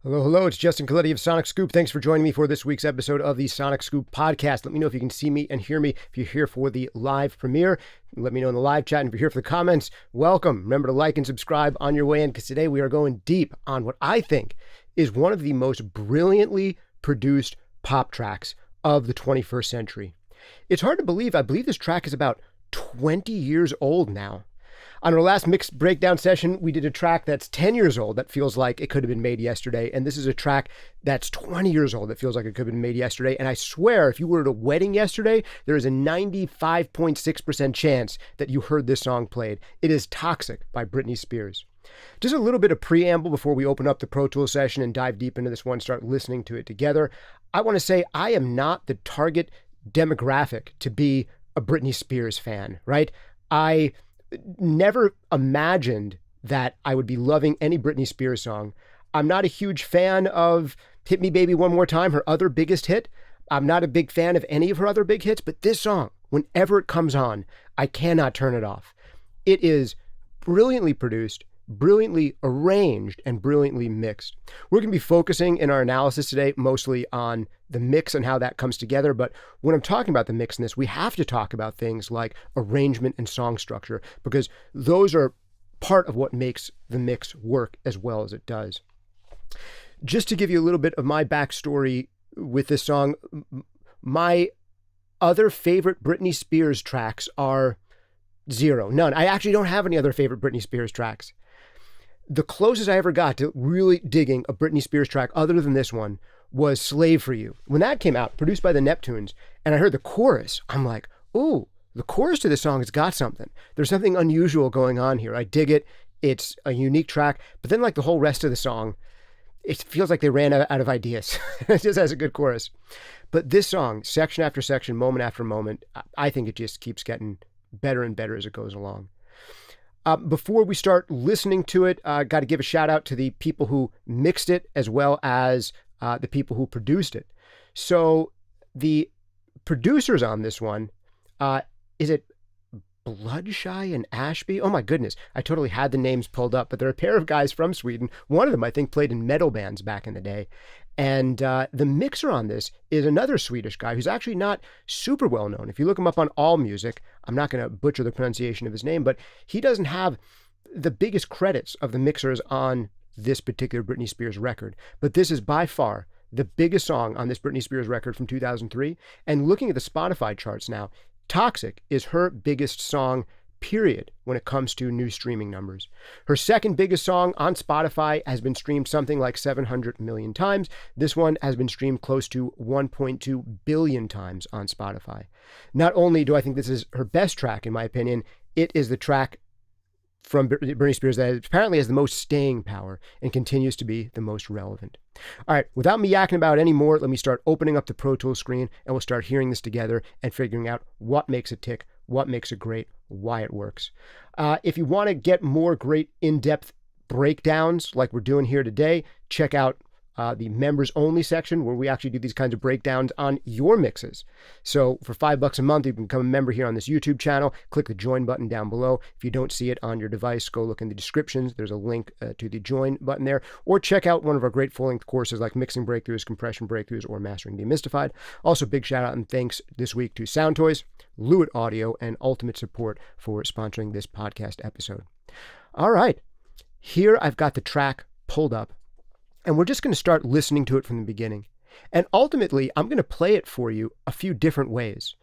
Hello, hello. It's Justin Colletti of SonicScoop. Thanks for joining me for this week's episode of the SonicScoop podcast. Let me know if you can see me and hear me if you're here for the live premiere. Let me know in the live chat. And if you're here for the comments, welcome. Remember to like and subscribe on your way in, because today we are going deep on what I think is one of the most brilliantly produced pop tracks of the 21st century. It's hard to believe. I believe this track is about 20 years old now. On our last mix breakdown session, we did a track that's 10 years old that feels like it could have been made yesterday. And this is a track that's 20 years old that feels like it could have been made yesterday. And I swear, if you were at a wedding yesterday, there is a 95.6% chance that you heard this song played. It is Toxic by Britney Spears. Just a little bit of preamble before we open up the Pro Tools session and dive deep into this one, start listening to it together. I want to say I am not the target demographic to be a Britney Spears fan, right? I never imagined that I would be loving any Britney Spears song. I'm not a huge fan of Hit Me Baby One More Time, her other biggest hit. I'm not a big fan of any of her other big hits, but this song, whenever it comes on, I cannot turn it off. It is brilliantly produced, brilliantly arranged, and brilliantly mixed. We're going to be focusing in our analysis today mostly on the mix and how that comes together. But when I'm talking about the mix in this, we have to talk about things like arrangement and song structure, because those are part of what makes the mix work as well as it does. Just to give you a little bit of my backstory with this song, my other favorite Britney Spears tracks are zero, none. I actually don't have any other favorite Britney Spears tracks. The closest I ever got to really digging a Britney Spears track other than this one was Slave for You. When that came out, produced by the Neptunes, and I heard the chorus, I'm like, ooh, the chorus to this song has got something. There's something unusual going on here. I dig it. It's a unique track. But then like the whole rest of the song, it feels like they ran out of ideas. It just has a good chorus. But this song, section after section, moment after moment, I think it just keeps getting better and better as it goes along. Before we start listening to it, got to give a shout out to the people who mixed it as well as the people who produced it. So the producers on this one, is it Bloodshy and Ashby? Oh my goodness, I totally had the names pulled up, but they're a pair of guys from Sweden. One of them, I think, played in metal bands back in the day. And the mixer on this is another Swedish guy who's actually not super well known. If you look him up on AllMusic, I'm not going to butcher the pronunciation of his name, but he doesn't have the biggest credits of the mixers on this particular Britney Spears record. But this is by far the biggest song on this Britney Spears record from 2003. And looking at the Spotify charts now, Toxic is her biggest song, period, when it comes to new streaming numbers. Her second biggest song on Spotify has been streamed something like 700 million times. This one has been streamed close to 1.2 billion times on Spotify. Not only do I think this is her best track, in my opinion, it is the track from Britney Spears that apparently has the most staying power and continues to be the most relevant. All right, without me yakking about any more, let me start opening up the Pro Tools screen and we'll start hearing this together and figuring out what makes it tick, what makes it great, why it works. If you want to get more great in-depth breakdowns like we're doing here today, check out the members only section where we actually do these kinds of breakdowns on your mixes. So for $5 a month, you can become a member here on this YouTube channel. Click the join button down below. If you don't see it on your device, go look in the descriptions. There's a link to the join button there, or check out one of our great full-length courses like Mixing Breakthroughs, Compression Breakthroughs, or Mastering Demystified. Also, big shout out and thanks this week to Soundtoys, Lewitt Audio, and Ultimate Support for sponsoring this podcast episode. All right, here I've got the track pulled up. And we're just going to start listening to it from the beginning. And ultimately, I'm going to play it for you a few different ways.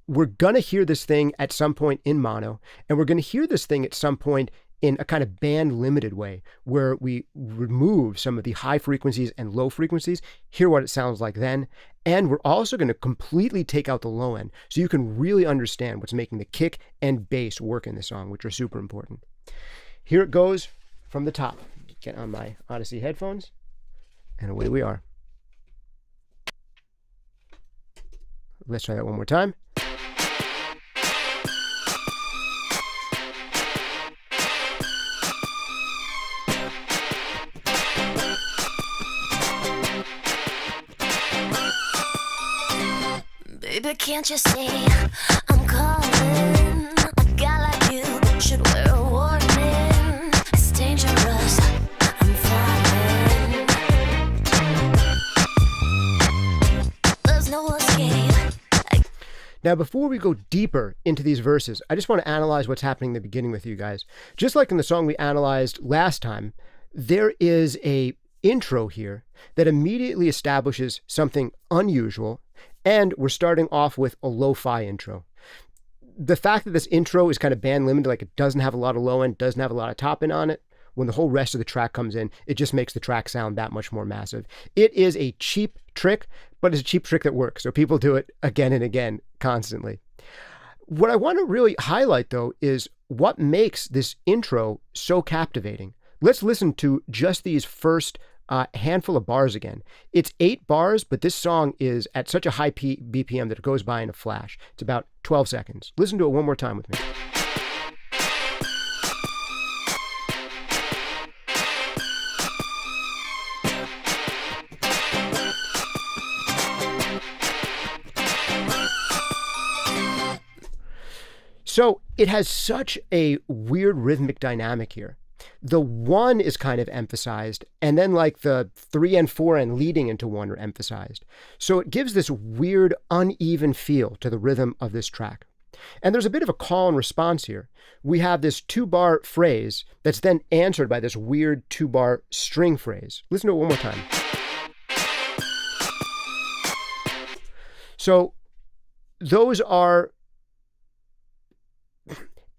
We're going to hear this thing at some point in mono, and we're going to hear this thing at some point in a kind of band-limited way, where we remove some of the high frequencies and low frequencies, hear what it sounds like then, and we're also going to completely take out the low end, so you can really understand what's making the kick and bass work in the song, which are super important. Here it goes from the top. Get on my Odyssey headphones. And away we are. Let's try that one more time. Baby, can't you see I'm calling? A guy like you should wear a warning. It's dangerous. I'm falling. Now, before we go deeper into these verses, I just want to analyze what's happening in the beginning with you guys. Just like in the song we analyzed last time, there is a intro here that immediately establishes something unusual, and we're starting off with a lo-fi intro. The fact that this intro is kind of band limited, like it doesn't have a lot of low end, doesn't have a lot of top end on it, when the whole rest of the track comes in, it just makes the track sound that much more massive. It is a cheap trick, but it's a cheap trick that works. So people do it again and again, constantly. What I want to really highlight, though, is what makes this intro so captivating. Let's listen to just these first handful of bars again. It's 8 bars, but this song is at such a high BPM that it goes by in a flash. It's about 12 seconds. Listen to it one more time with me. So it has such a weird rhythmic dynamic here. The 1 is kind of emphasized, and then like the 3 and 4 and leading into 1 are emphasized. So it gives this weird uneven feel to the rhythm of this track. And there's a bit of a call and response here. We have this 2-bar phrase that's then answered by this weird 2-bar string phrase. Listen to it one more time. So those are...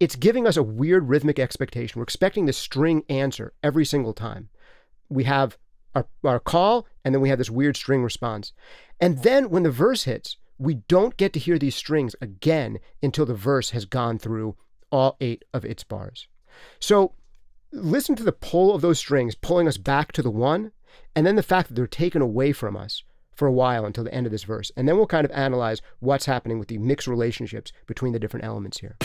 It's giving us a weird rhythmic expectation. We're expecting the string answer every single time. We have our call, and then we have this weird string response. And then when the verse hits, we don't get to hear these strings again until the verse has gone through all 8 of its bars. So listen to the pull of those strings pulling us back to the 1, and then the fact that they're taken away from us for a while until the end of this verse. And then we'll kind of analyze what's happening with the mixed relationships between the different elements here.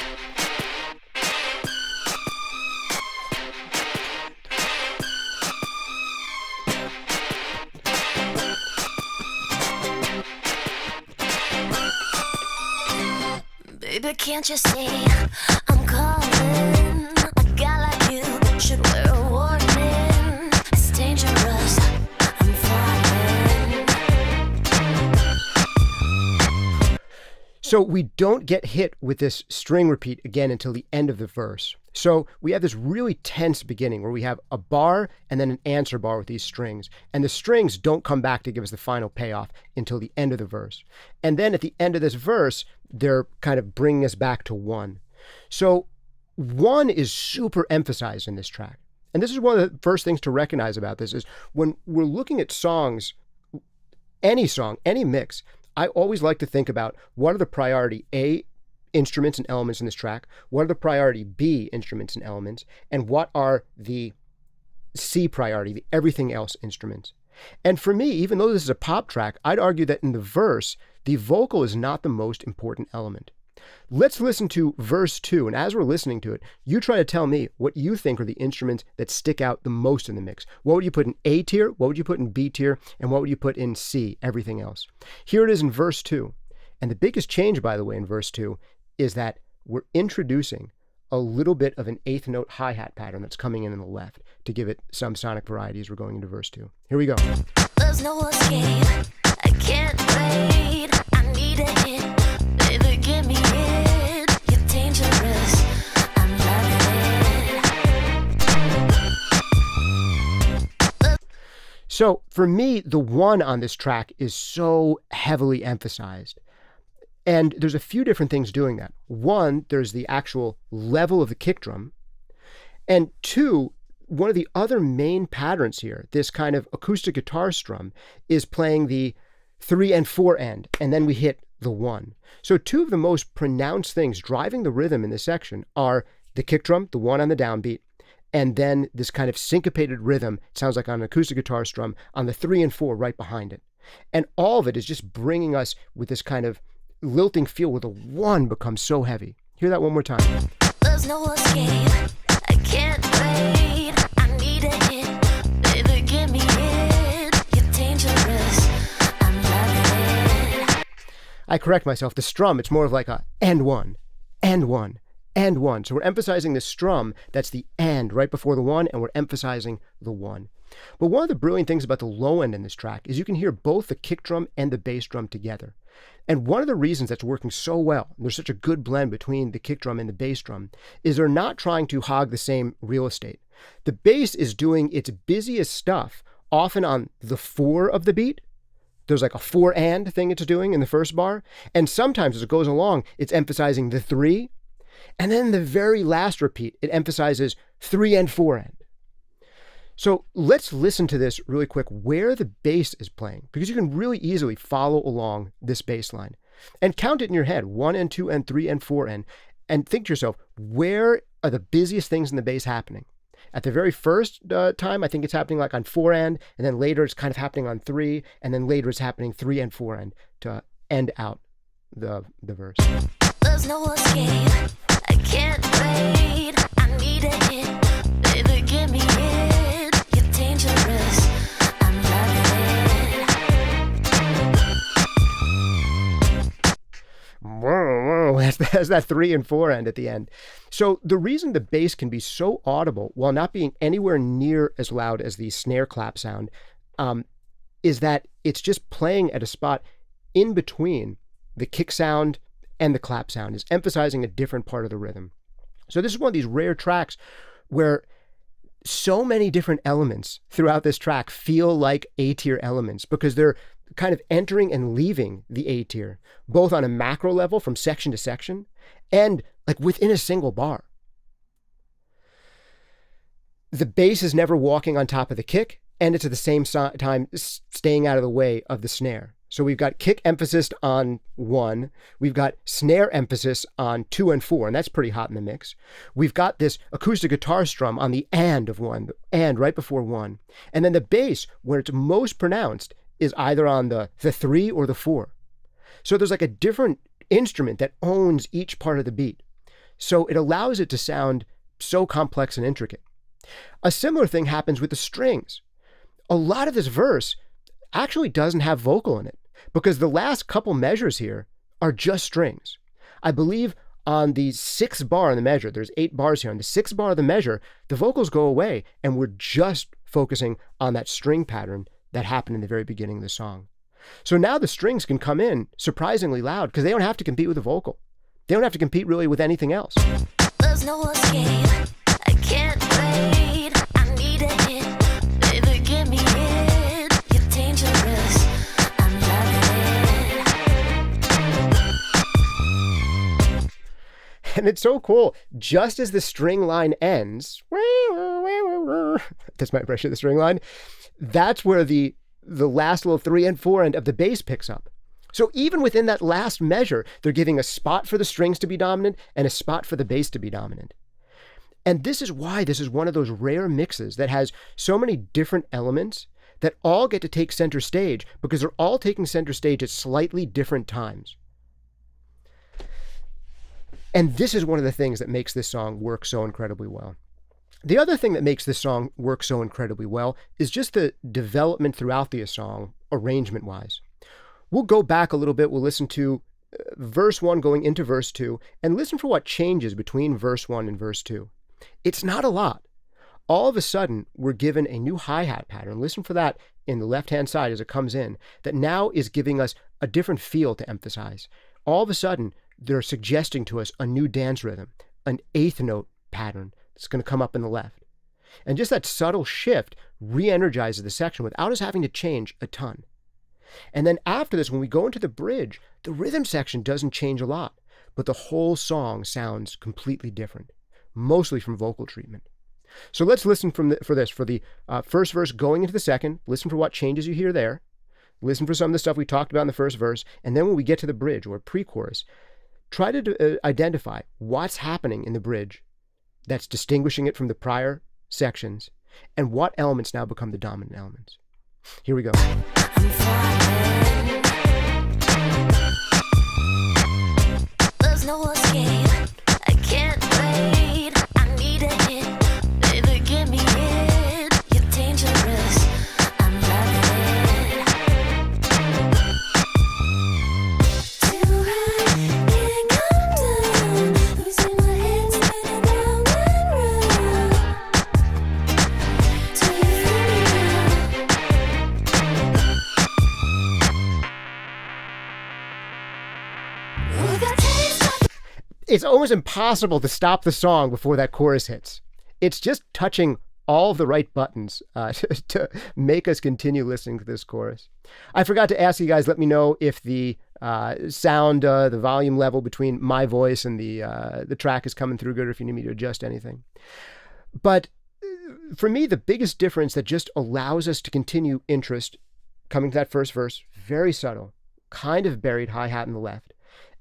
Baby, can't you see I'm calling? A guy like you should wear a warning. It's dangerous, I'm falling. So we don't get hit with this string repeat again until the end of the verse. So we have this really tense beginning where we have a bar and then an answer bar with these strings. And the strings don't come back to give us the final payoff until the end of the verse. And then at the end of this verse, they're kind of bringing us back to 1. So 1 is super emphasized in this track. And this is one of the first things to recognize about this is when we're looking at songs, any song, any mix, I always like to think about what are the priority A instruments and elements in this track, what are the priority B instruments and elements, and what are the C priority, the everything else instruments. And for me, even though this is a pop track, I'd argue that in the verse, the vocal is not the most important element. Let's listen to verse 2, and as we're listening to it, you try to tell me what you think are the instruments that stick out the most in the mix. What would you put in A tier, what would you put in B tier, and what would you put in C, everything else? Here it is in verse 2. And the biggest change, by the way, in verse 2 is that we're introducing a little bit of an 8th note hi-hat pattern that's coming in on the left to give it some sonic variety as we're going into verse 2. Here we go. There's no escape, I can't wait. I need a hit, baby, give me it. You're dangerous, I'm loving it. So for me, the 1 on this track is so heavily emphasized. And there's a few different things doing that. 1, there's the actual level of the kick drum. And 2, one of the other main patterns here, this kind of acoustic guitar strum, is playing the 3 and 4 end, and then we hit the 1. So 2 of the most pronounced things driving the rhythm in this section are the kick drum, the 1 on the downbeat, and then this kind of syncopated rhythm, it sounds like on an acoustic guitar strum, on the 3 and 4 right behind it. And all of it is just bringing us with this kind of lilting feel where the 1 becomes so heavy. Hear that one more time. There's no escape, I can't wait. I need a hit, baby, give me it. You're dangerous, I'm loving it. I correct myself. The strum, it's more of like a and 1, and 1, and 1. So we're emphasizing the strum, that's the and right before the 1, and we're emphasizing the 1. But one of the brilliant things about the low end in this track is you can hear both the kick drum and the bass drum together. And one of the reasons that's working so well, there's such a good blend between the kick drum and the bass drum, is they're not trying to hog the same real estate. The bass is doing its busiest stuff often on the 4 of the beat. There's like a 4 and thing it's doing in the first bar. And sometimes as it goes along, it's emphasizing the 3. And then the very last repeat, it emphasizes 3 and 4 and. So let's listen to this really quick where the bass is playing, because you can really easily follow along this bass line and count it in your head, 1 and 2 and 3 and 4 and think to yourself, where are the busiest things in the bass happening? At the very first time, I think it's happening like on 4 and then later it's kind of happening on 3, and then later it's happening 3 and 4 and to end out the verse. There's no escape. I can't wait. I need a hit. Baby, give me it. You're dangerous. I'm loving it. Whoa, that's that 3 and 4 end at the end. So the reason the bass can be so audible while not being anywhere near as loud as the snare clap sound is that it's just playing at a spot in between the kick sound and the clap sound. It's emphasizing a different part of the rhythm. So this is one of these rare tracks where so many different elements throughout this track feel like A-tier elements because they're kind of entering and leaving the A tier, both on a macro level from section to section and like within a single bar. The bass is never walking on top of the kick, and it's at the same time staying out of the way of the snare. So we've got kick emphasis on 1, we've got snare emphasis on 2 and 4, and that's pretty hot in the mix. We've got this acoustic guitar strum on the and of 1, and right before 1. And then the bass, where it's most pronounced, is either on the 3 or the 4. So there's like a different instrument that owns each part of the beat. So it allows it to sound so complex and intricate. A similar thing happens with the strings. A lot of this verse actually doesn't have vocal in it because the last couple measures here are just strings. I believe on the 6th bar in the measure, there's 8 bars here, on the 6th bar of the measure, the vocals go away and we're just focusing on that string pattern that happened in the very beginning of the song. So now the strings can come in surprisingly loud because they don't have to compete with the vocal. They don't have to compete really with anything else. There's no escape. I can't wait. I need a hit. Baby, give me it. You're dangerous. I'm loving it. And it's so cool. Just as the string line ends, that's my impression of the string line, that's where the last little 3 and 4 end of the bass picks up. So even within that last measure, they're giving a spot for the strings to be dominant and a spot for the bass to be dominant. And this is why this is one of those rare mixes that has so many different elements that all get to take center stage because they're all taking center stage at slightly different times. And this is one of the things that makes this song work so incredibly well. The other thing that makes this song work so incredibly well is just the development throughout the song, arrangement-wise. We'll go back a little bit. We'll listen to verse 1 going into verse 2 and listen for what changes between verse 1 and verse 2. It's not a lot. All of a sudden, we're given a new hi-hat pattern. Listen for that in the left-hand side as it comes in, that now is giving us a different feel to emphasize. All of a sudden, they're suggesting to us a new dance rhythm, an 8th note pattern that's going to come up in the left. And just that subtle shift re-energizes the section without us having to change a ton. And then after this, when we go into the bridge, the rhythm section doesn't change a lot, but the whole song sounds completely different, mostly from vocal treatment. So let's listen for the first verse going into the second. Listen for what changes you hear there. Listen for some of the stuff we talked about in the first verse. And then when we get to the bridge or pre-chorus, try to identify what's happening in the bridge that's distinguishing it from the prior sections and what elements now become the dominant elements. Here we go. I'm flying. There's no escape. I can't wait. I need a hit. Baby, give me it. You're dangerous. I'm loving it. Too high, can't come down. Losing my head, spinning round and round. Till you feel me It's almost impossible to stop the song before that chorus hits. It's just touching all of the right buttons to make us continue listening to this chorus. I forgot to ask you guys, let me know if the sound, the volume level between my voice and the track is coming through good, or if you need me to adjust anything. But for me, the biggest difference that just allows us to continue interest coming to that first verse, very subtle, kind of buried hi-hat in the left.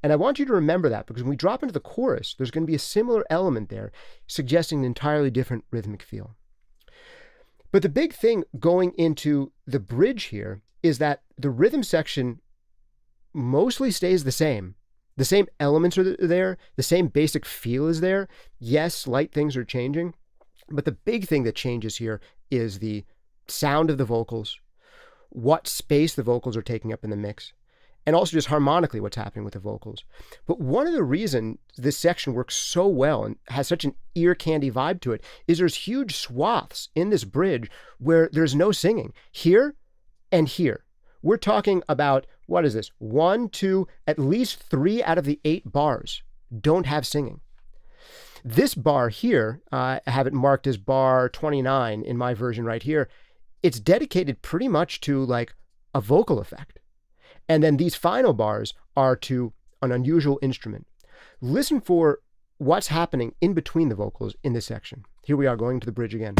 And I want you to remember that, because when we drop into the chorus, there's going to be a similar element there, suggesting an entirely different rhythmic feel. But the big thing going into the bridge here is that the rhythm section mostly stays the same. The same elements are there, the same basic feel is there. Yes, slight things are changing, but the big thing that changes here is the sound of the vocals, what space the vocals are taking up in the mix, and also just harmonically what's happening with the vocals. But one of the reasons this section works so well and has such an ear candy vibe to it is there's huge swaths in this bridge where there's no singing. Here and here. We're talking about, what is this? 1, 2, at least 3 out of the 8 bars don't have singing. This bar here, I have it marked as bar 29 in my version right here. It's dedicated pretty much to like a vocal effect. And then these final bars are to an unusual instrument. Listen for what's happening in between the vocals in this section. Here we are going to the bridge again.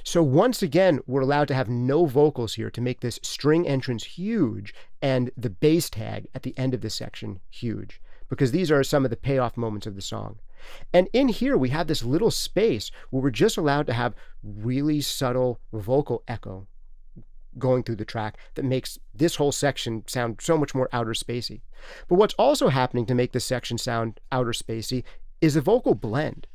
So once again, we're allowed to have no vocals here to make this string entrance huge and the bass tag at the end of this section huge, because these are some of the payoff moments of the song. And in here, we have this little space where we're just allowed to have really subtle vocal echo going through the track that makes this whole section sound so much more outer spacey. But what's also happening to make this section sound outer spacey is a vocal blend.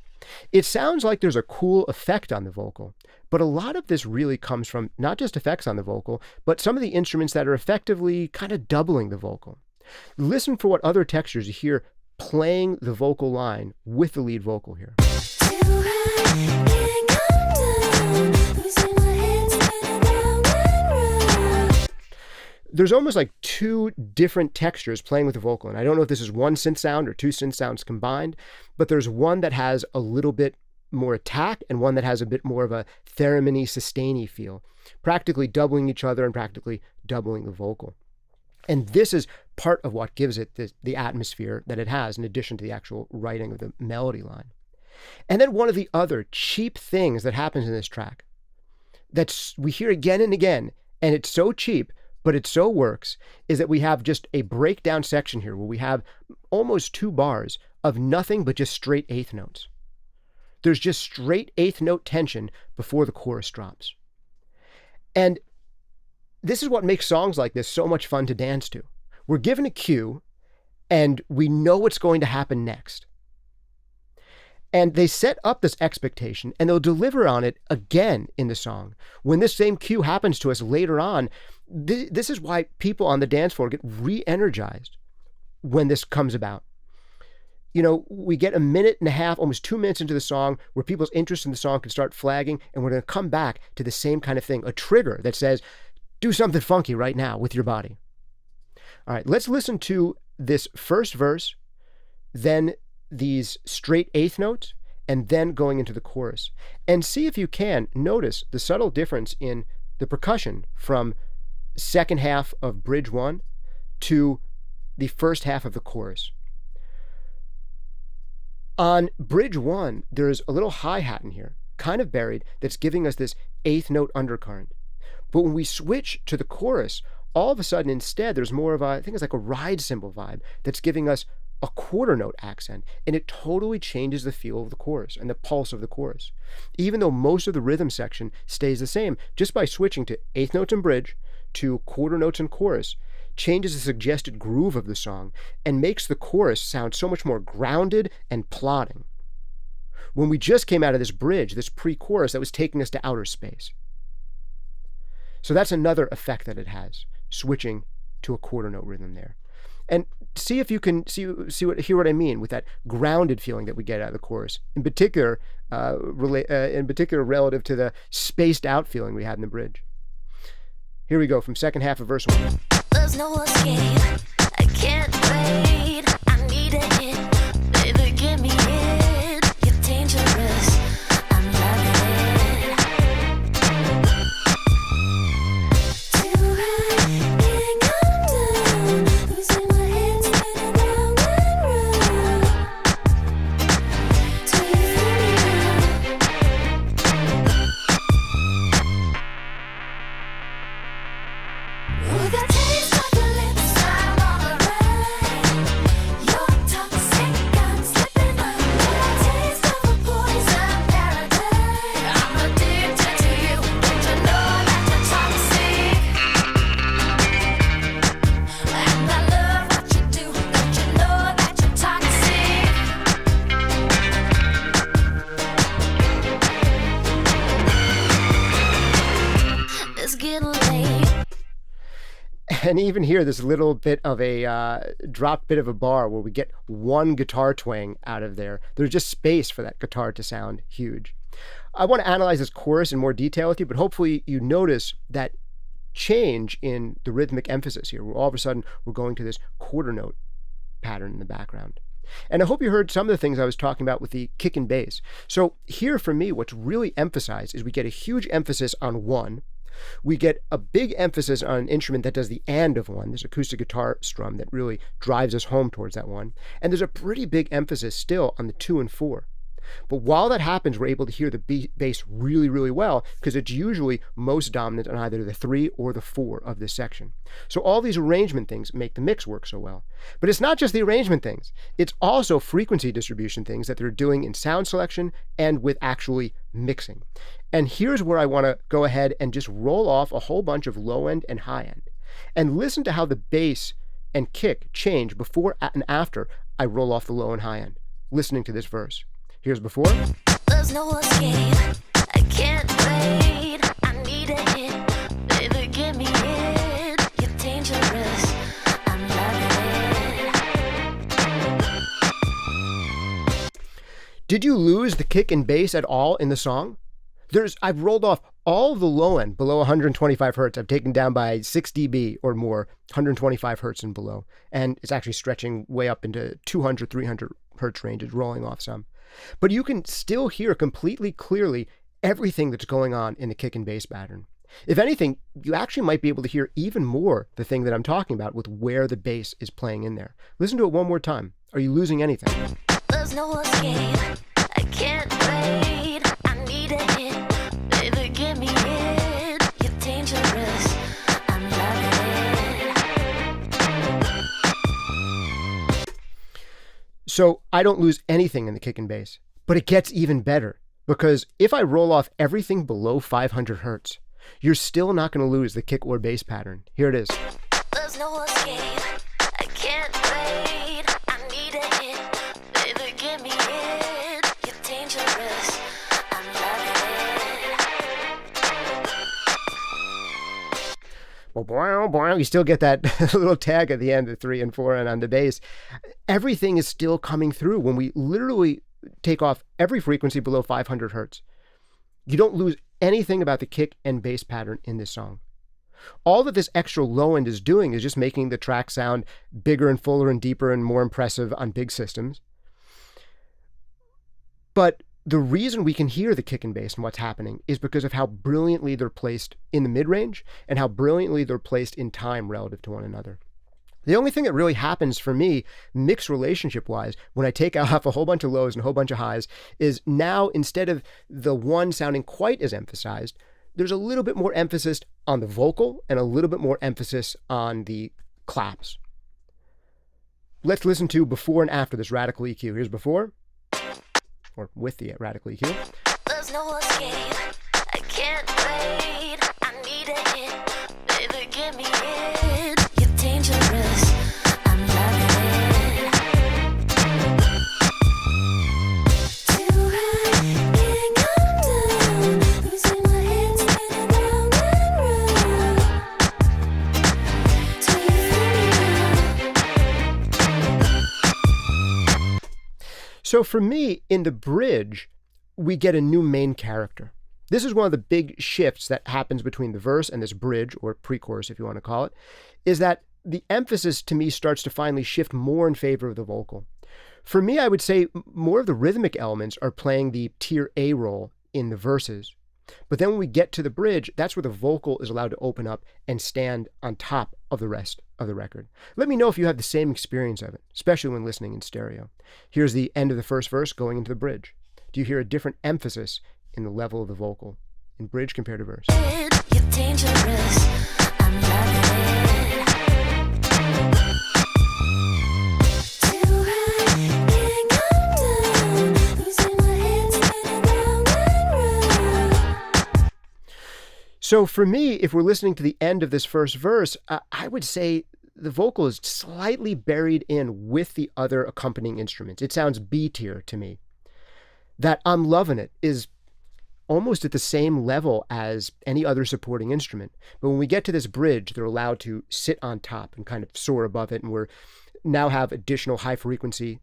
It sounds like there's a cool effect on the vocal, but a lot of this really comes from not just effects on the vocal, but some of the instruments that are effectively kind of doubling the vocal. Listen for what other textures you hear playing the vocal line with the lead vocal here. There's almost like 2 different textures playing with the vocal. And I don't know if this is 1 synth sound or 2 synth sounds combined, but there's one that has a little bit more attack and one that has a bit more of a theremin-y, sustain-y feel, practically doubling each other and practically doubling the vocal. And this is part of what gives it the atmosphere that it has, in addition to the actual writing of the melody line. And then one of the other cheap things that happens in this track that we hear again and again, and it's so cheap, but it so works, is that we have just a breakdown section here where we have almost 2 bars of nothing but just straight eighth notes. There's just straight eighth note tension before the chorus drops. And this is what makes songs like this so much fun to dance to. We're given a cue and we know what's going to happen next. And they set up this expectation and they'll deliver on it again in the song. When this same cue happens to us later on, this is why people on the dance floor get re-energized when this comes about. You know, we get 1.5 minutes, almost 2 minutes into the song where people's interest in the song can start flagging, and we're going to come back to the same kind of thing, a trigger that says, do something funky right now with your body. All right, let's listen to this first verse, then these straight eighth notes, and then going into the chorus. And see if you can notice the subtle difference in the percussion from second half of bridge 1 to the first half of the chorus. On bridge 1, there's a little hi-hat in here, kind of buried, that's giving us this eighth note undercurrent. But when we switch to the chorus, all of a sudden instead there's more of a, I think it's like a ride cymbal vibe that's giving us a quarter note accent, and it totally changes the feel of the chorus and the pulse of the chorus. Even though most of the rhythm section stays the same, just by switching to eighth notes and bridge to quarter notes and chorus, changes the suggested groove of the song and makes the chorus sound so much more grounded and plodding. When we just came out of this bridge, this pre-chorus that was taking us to outer space. So that's another effect that it has, switching to a quarter note rhythm there. And see if you can hear what I mean with that grounded feeling that we get out of the chorus. In particular, relative to the spaced out feeling we had in the bridge. Here we go from second half of verse 1. There's no escape. I can't wait. I need it. Baby, give me it. You're dangerous. I'm loving it. Too high, can't come down. Losing my head, spinning round and round. Do you feel me now? With a taste of your lips, I'm on the run. You're toxic, I'm slipping up. With a taste of a poison paradise. I'm addicted to you. Don't you know that you're toxic? And I love what you do. Don't you know that you're toxic? It's getting late. And even here, this little bit of a dropped bit of a bar where we get one guitar twang out of there. There's just space for that guitar to sound huge. I want to analyze this chorus in more detail with you, but hopefully you notice that change in the rhythmic emphasis here, where all of a sudden we're going to this quarter note pattern in the background. And I hope you heard some of the things I was talking about with the kick and bass. So here for me, what's really emphasized is we get a huge emphasis on one. We get a big emphasis on an instrument that does the and of one, this acoustic guitar strum that really drives us home towards that one. And there's a pretty big emphasis still on the 2 and 4. But while that happens, we're able to hear the bass really, really well because it's usually most dominant on either the 3 or the 4 of this section. So all these arrangement things make the mix work so well. But it's not just the arrangement things. It's also frequency distribution things that they're doing in sound selection and with actually mixing. And here's where I want to go ahead and just roll off a whole bunch of low end and high end. And listen to how the bass and kick change before and after I roll off the low and high end, listening to this verse. Here's before. There's no escape. I can't wait. I need it. Baby, give me it. You're dangerous. I'm loving it. Did you lose the kick and bass at all in the song? I've rolled off all of the low end below 125 hertz. I've taken down by 6 dB or more, 125 hertz and below. And it's actually stretching way up into 200, 300 hertz ranges, rolling off some. But you can still hear completely clearly everything that's going on in the kick and bass pattern. If anything, you actually might be able to hear even more the thing that I'm talking about with where the bass is playing in there. Listen to it one more time. Are you losing anything? There's no escape. I can't wait. I need it. Baby, give me it. You're dangerous. I'm loving it. So I don't lose anything in the kick and bass, but it gets even better because if I roll off everything below 500 hertz, you're still not going to lose the kick or bass pattern. Here it is. There's no escape. I can't wait. I need it. Baby, give me it. You're dangerous. I'm loving it. You still get that little tag at the end of 3 and 4 and on the bass. Everything is still coming through when we literally take off every frequency below 500 hertz. You don't lose anything about the kick and bass pattern in this song. All that this extra low end is doing is just making the track sound bigger and fuller and deeper and more impressive on big systems. But the reason we can hear the kick and bass and what's happening is because of how brilliantly they're placed in the mid-range and how brilliantly they're placed in time relative to one another. The only thing that really happens for me, mix relationship-wise, when I take off a whole bunch of lows and a whole bunch of highs, is now instead of the one sounding quite as emphasized, there's a little bit more emphasis on the vocal and a little bit more emphasis on the claps. Let's listen to before and after this radical EQ. Here's before, or with the radical EQ. There's no escape. I can't wait. I need it. Baby, give me it. You're dangerous. I'm loving it. Too high, can't come down. Losing my head, spinning round and round. Do you feel me now? So for me, in the bridge, we get a new main character. This is one of the big shifts that happens between the verse and this bridge, or pre-chorus if you want to call it, is that the emphasis to me starts to finally shift more in favor of the vocal. For me, I would say more of the rhythmic elements are playing the tier A role in the verses. But then when we get to the bridge, that's where the vocal is allowed to open up and stand on top of the rest of the record. Let me know if you have the same experience of it, especially when listening in stereo. Here's the end of the first verse going into the bridge. Do you hear a different emphasis in the level of the vocal in bridge compared to verse? You're dangerous. I'm loving it. Too high, can't come down. Losing my head, spinning round and round. So for me, if we're listening to the end of this first verse, I would say the vocal is slightly buried in with the other accompanying instruments. It sounds B tier to me. That I'm loving it is almost at the same level as any other supporting instrument. But when we get to this bridge, they're allowed to sit on top and kind of soar above it, and we're now have additional high frequency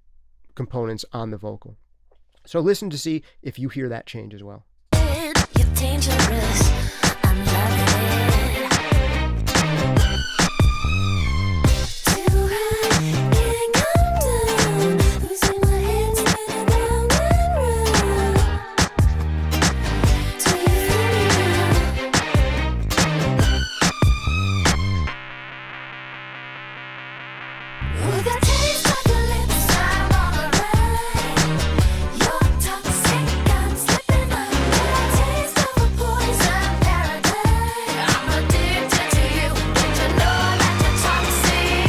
components on the vocal. So listen to see if you hear that change as well. You're dangerous. I'm loving it. Too high, can't come down. Losing my head, spinning round and round. Do you feel me now? With a taste of your lips, I'm on the ride. You're toxic, I'm slipping up. With a taste of a poison paradise. I'm addicted to you. Don't you know that you're toxic?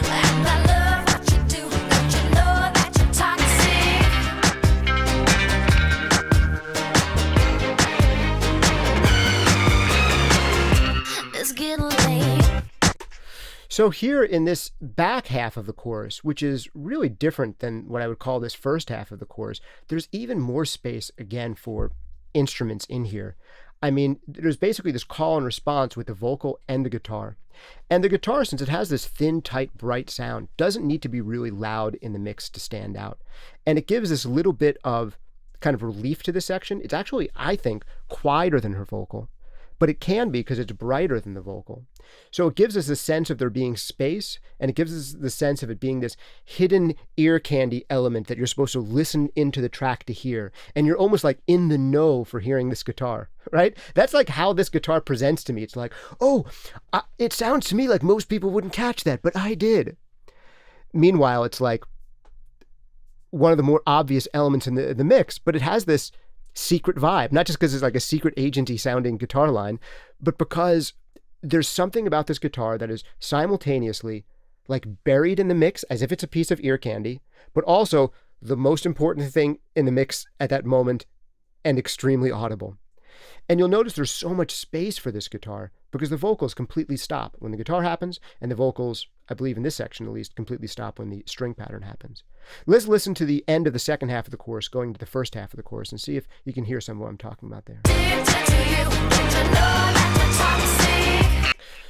And I love what you do. Don't you know that you're toxic? It's getting late. So here in this back half of the chorus, which is really different than what I would call this first half of the chorus, there's even more space again for instruments in here. I mean, there's basically this call and response with the vocal and the guitar. And the guitar, since it has this thin, tight, bright sound, doesn't need to be really loud in the mix to stand out. And it gives this little bit of kind of relief to the section. It's actually, I think, quieter than her vocal. But it can be because it's brighter than the vocal. So it gives us a sense of there being space, and it gives us the sense of it being this hidden ear candy element that you're supposed to listen into the track to hear. And you're almost like in the know for hearing this guitar, right? That's like how this guitar presents to me. It's like, oh, it sounds to me like most people wouldn't catch that, but I did. Meanwhile, it's like one of the more obvious elements in the mix, but it has this secret vibe, not just because it's like a secret agency sounding guitar line, but because there's something about this guitar that is simultaneously like buried in the mix as if it's a piece of ear candy, but also the most important thing in the mix at that moment and extremely audible. And you'll notice there's so much space for this guitar because the vocals completely stop when the guitar happens, and the vocals, I believe in this section at least, completely stop when the string pattern happens. Let's listen to the end of the second half of the chorus going to the first half of the chorus and see if you can hear some of what I'm talking about there.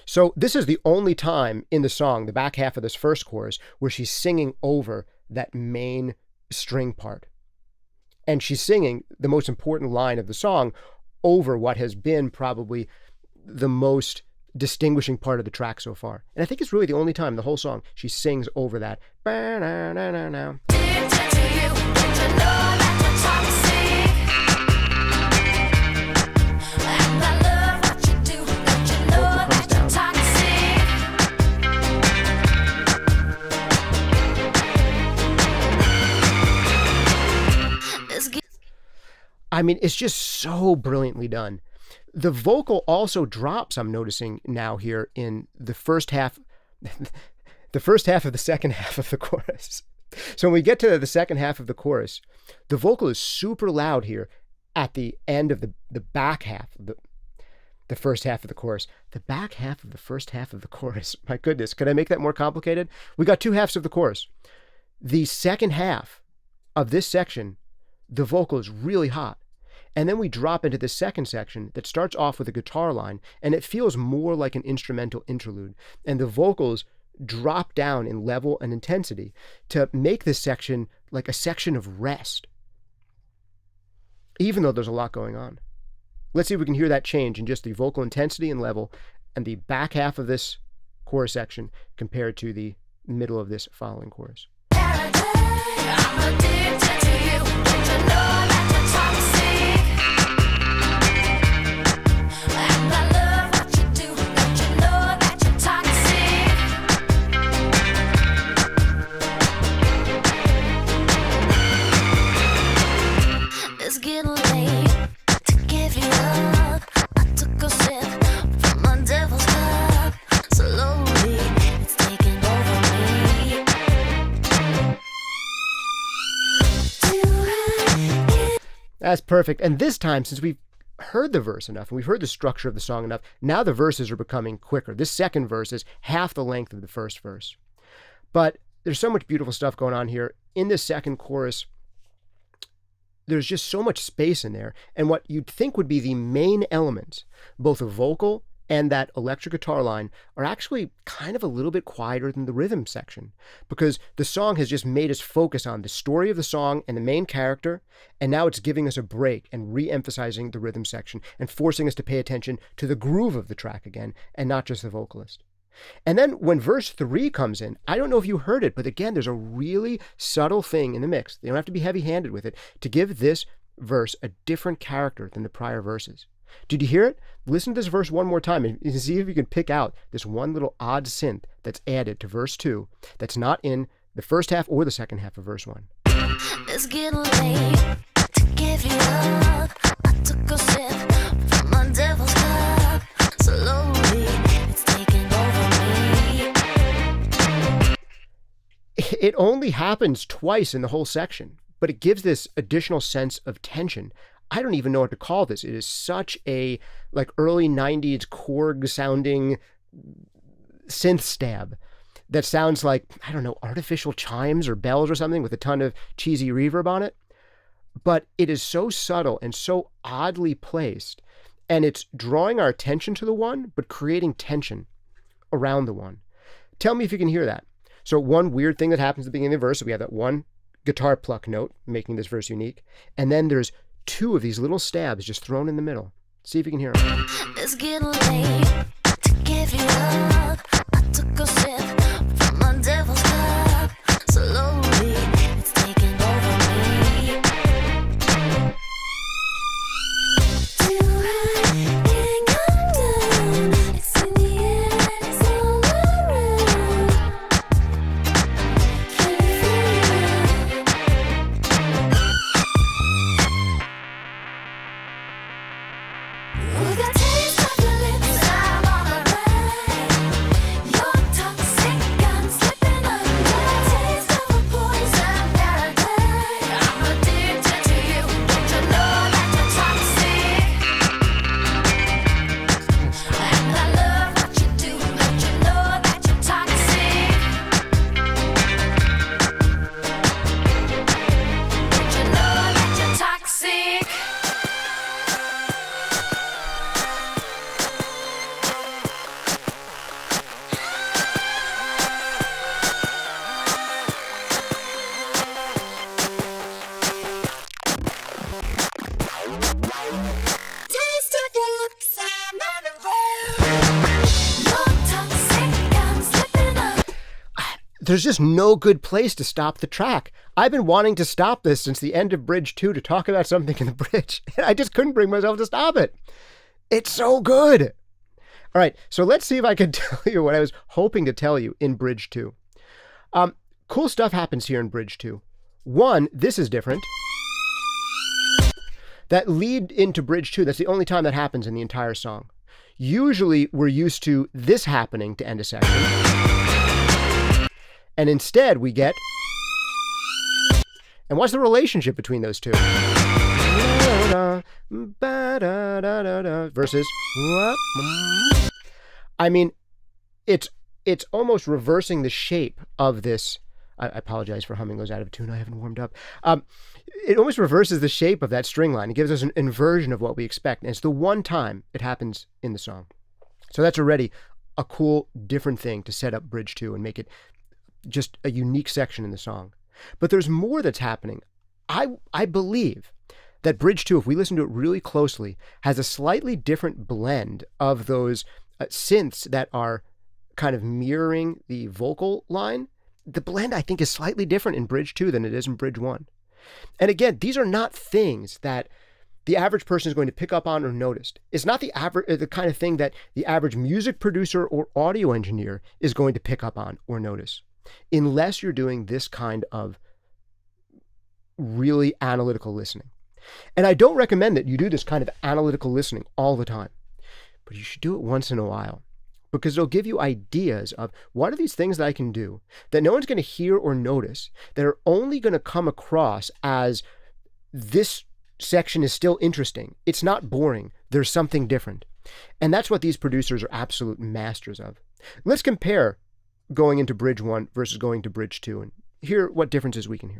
So this is the only time in the song, the back half of this first chorus, where she's singing over that main string part. And she's singing the most important line of the song over what has been probably the most distinguishing part of the track so far. And I think it's really the only time in the whole song she sings over that. I mean, it's just so brilliantly done. The vocal also drops, I'm noticing now here in the first half, the first half of the second half of the chorus. So when we get to the second half of the chorus, the vocal is super loud here at the end of the back half of the first half of the chorus. The back half of the first half of the chorus. My goodness, could I make that more complicated? We got two halves of the chorus. The second half of this section, the vocal is really hot. And then we drop into the second section that starts off with a guitar line, and it feels more like an instrumental interlude. And the vocals drop down in level and intensity to make this section like a section of rest, even though there's a lot going on. Let's see if we can hear that change in just the vocal intensity and level and the back half of this chorus section compared to the middle of this following chorus. I'm addicted to you. Don't you know that you're toxic? And I love what you do. Don't you know that you're toxic? It's getting late to give you up. I took a sip from my devil's cup. Slowly, it's taking over me. That's perfect. And this time, since we've heard the verse enough and we've heard the structure of the song enough, now the verses are becoming quicker. This second verse is half the length of the first verse. But there's so much beautiful stuff going on here. In this second chorus, there's just so much space in there. And what you'd think would be the main elements, both a vocal and that electric guitar line, are actually kind of a little bit quieter than the rhythm section, because the song has just made us focus on the story of the song and the main character, and now it's giving us a break and re-emphasizing the rhythm section and forcing us to pay attention to the groove of the track again and not just the vocalist. And then when verse 3 comes in, I don't know if you heard it, but again, there's a really subtle thing in the mix. You don't have to be heavy-handed with it to give this verse a different character than the prior verses. Did you hear it? Listen to this verse one more time and see if you can pick out this one little odd synth that's added to verse 2 that's not in the first half or the second half of verse 1. It's getting late to give you up. I took a sip from my devil's cup. Slowly, it's taking over me. It only happens twice in the whole section, but it gives this additional sense of tension. I don't even know what to call this. It is such a like early 90s Korg sounding synth stab that sounds like, I don't know, artificial chimes or bells or something with a ton of cheesy reverb on it. But it is so subtle and so oddly placed, and it's drawing our attention to the one, but creating tension around the one. Tell me if you can hear that. So one weird thing that happens at the beginning of the verse, we have that one guitar pluck note, making this verse unique. And then there's two of these little stabs just thrown in the middle. See if you can hear them. It's getting late to give you up. I took a sip from my devil's cup. Slowly, it's taking over me. Do I think I'm done? It's in the air, it's all around. Can you feel it? We got taste of your lips, I'm on the ride. You're toxic, I'm slipping under. Taste of a poison paradise. I'm addicted to you. Don't you know that you're toxic? And I love what you do. Don't you know that you're toxic? Don't you know that you're toxic? Taste of your lips, I'm on the road. You're toxic, I'm slipping up. There's just no good place to stop the track. I've been wanting to stop this since the end of Bridge 2 to talk about something in the bridge, and I just couldn't bring myself to stop it. It's so good. All right, so let's see if I can tell you what I was hoping to tell you in Bridge 2. Cool stuff happens here in Bridge 2. One, this is different. That lead into Bridge 2, that's the only time that happens in the entire song. Usually we're used to this happening to end a section. And instead we get... And what's the relationship between those two? Versus... I mean, it's almost reversing the shape of this... I apologize for humming those out of tune. I haven't warmed up. It almost reverses the shape of that string line. It gives us an inversion of what we expect. And it's the one time it happens in the song. So that's already a cool, different thing to set up bridge 2 and make it just a unique section in the song. But there's more that's happening. I believe that bridge 2, if we listen to it really closely, has a slightly different blend of those synths that are kind of mirroring the vocal line. The blend, I think, is slightly different in bridge 2 than it is in bridge 1. And again, these are not things that the average person is going to pick up on or notice. It's not the kind of thing that the average music producer or audio engineer is going to pick up on or notice, unless you're doing this kind of really analytical listening. And I don't recommend that you do this kind of analytical listening all the time, but you should do it once in a while, because it'll give you ideas of what are these things that I can do that no one's going to hear or notice, that are only going to come across as this section is still interesting. It's not boring. There's something different. And that's what these producers are absolute masters of. Let's compare going into bridge 1 versus going to bridge 2 and hear what differences we can hear.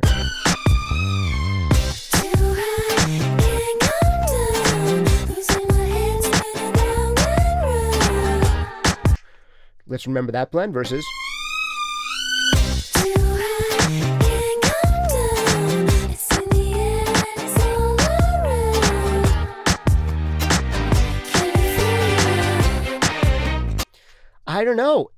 Let's remember that blend versus. I don't know.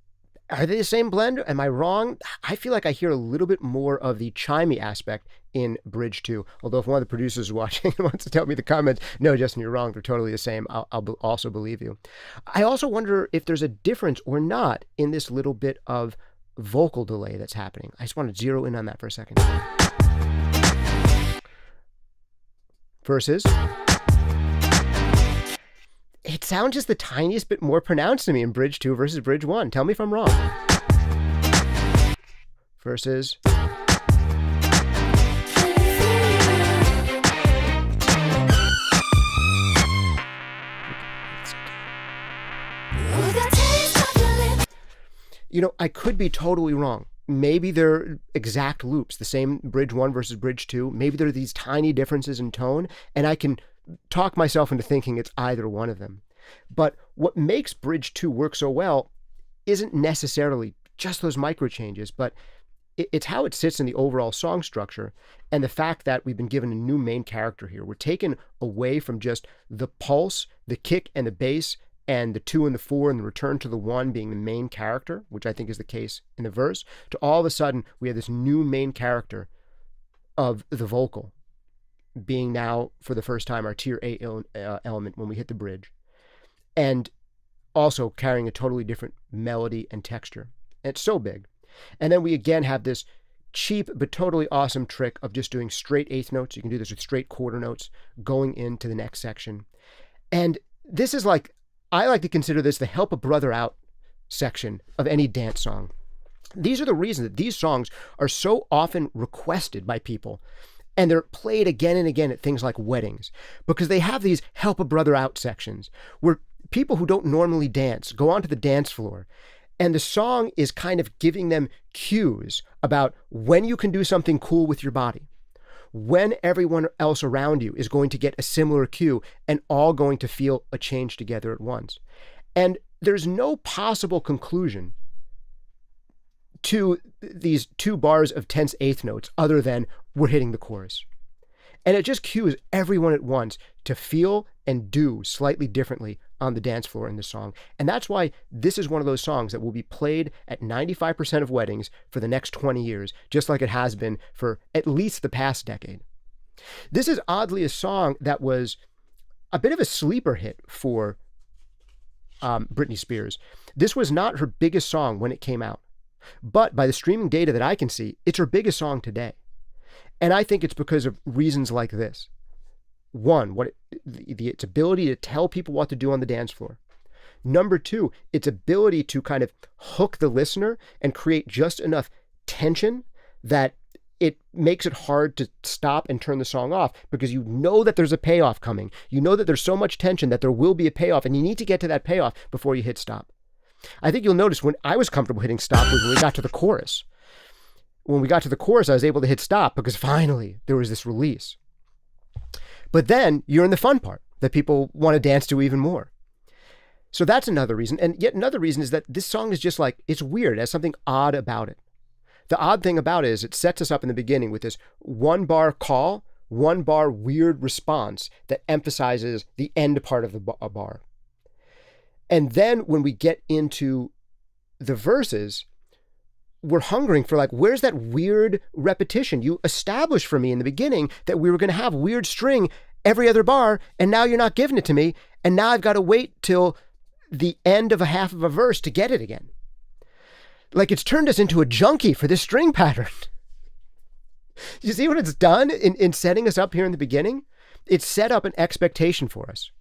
Are they the same blend? Am I wrong? I feel like I hear a little bit more of the chimey aspect in bridge 2. Although if one of the producers is watching and wants to tell me in the comments, no, Justin, you're wrong. They're totally the same. I'll also believe you. I also wonder if there's a difference or not in this little bit of vocal delay that's happening. I just want to zero in on that for a second. Versus. It sounds just the tiniest bit more pronounced to me in bridge 2 versus bridge 1. Tell me if I'm wrong. Versus. You know, I could be totally wrong. Maybe they're exact loops, the same bridge 1 versus bridge 2. Maybe there are these tiny differences in tone, and I can talk myself into thinking it's either one of them. But what makes bridge 2 work so well isn't necessarily just those micro changes, but it's how it sits in the overall song structure and the fact that we've been given a new main character here. We're taken away from just the pulse, the kick, and the bass, and the 2 and the 4 and the return to the 1 being the main character, which I think is the case in the verse, to all of a sudden we have this new main character of the vocal being now, for the first time, our tier A element when we hit the bridge, and also carrying a totally different melody and texture. And it's so big. And then we again have this cheap but totally awesome trick of just doing straight eighth notes. You can do this with straight quarter notes going into the next section. And this is like, I like to consider this the help a brother out section of any dance song. These are the reasons that these songs are so often requested by people. And they're played again and again at things like weddings, because they have these help a brother out sections where people who don't normally dance go onto the dance floor, and the song is kind of giving them cues about when you can do something cool with your body, when everyone else around you is going to get a similar cue and all going to feel a change together at once. And there's no possible conclusion to these 2 bars of tense eighth notes other than we're hitting the chorus. And it just cues everyone at once to feel and do slightly differently on the dance floor in the song. And that's why this is one of those songs that will be played at 95% of weddings for the next 20 years, just like it has been for at least the past decade. This is oddly a song that was a bit of a sleeper hit for Britney Spears. This was not her biggest song when it came out. But by the streaming data that I can see, it's her biggest song today. And I think it's because of reasons like this. One, its ability to tell people what to do on the dance floor. Number 2, its ability to kind of hook the listener and create just enough tension that it makes it hard to stop and turn the song off, because you know that there's a payoff coming. You know that there's so much tension that there will be a payoff, and you need to get to that payoff before you hit stop. I think you'll notice when I was comfortable hitting stop was when we got to the chorus. When we got to the chorus, I was able to hit stop because finally there was this release. But then you're in the fun part that people want to dance to even more. So that's another reason. And yet another reason is that this song is just like, it's weird. It has something odd about it. The odd thing about it is it sets us up in the beginning with this 1 bar call, 1 bar weird response that emphasizes the end part of the bar. And then when we get into the verses, we're hungering for like, where's that weird repetition? You established for me in the beginning that we were going to have weird string every other bar, and now you're not giving it to me. And now I've got to wait till the end of a half of a verse to get it again. Like it's turned us into a junkie for this string pattern. You see what it's done in setting us up here in the beginning? It's set up an expectation for us.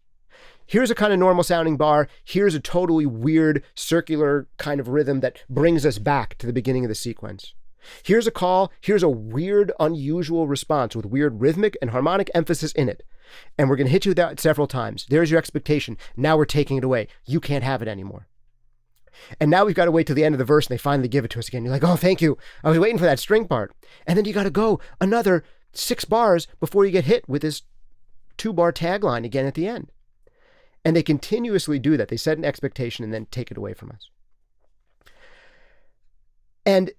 Here's a kind of normal sounding bar. Here's a totally weird circular kind of rhythm that brings us back to the beginning of the sequence. Here's a call. Here's a weird, unusual response with weird rhythmic and harmonic emphasis in it. And we're going to hit you with that several times. There's your expectation. Now we're taking it away. You can't have it anymore. And now we've got to wait till the end of the verse and they finally give it to us again. You're like, oh, thank you. I was waiting for that string part. And then you got to go another 6 bars before you get hit with this 2-bar tagline again at the end. And they continuously do that. They set an expectation and then take it away from us. And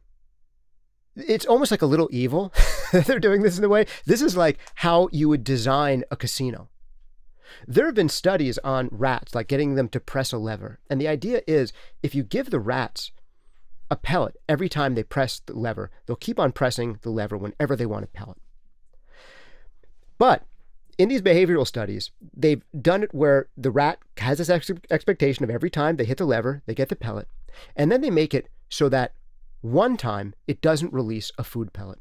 it's almost like a little evil that they're doing this in a way. This is like how you would design a casino. There have been studies on rats, like getting them to press a lever. And the idea is if you give the rats a pellet every time they press the lever, they'll keep on pressing the lever whenever they want a pellet. But in these behavioral studies, they've done it where the rat has this expectation of every time they hit the lever, they get the pellet. And then they make it so that one time it doesn't release a food pellet.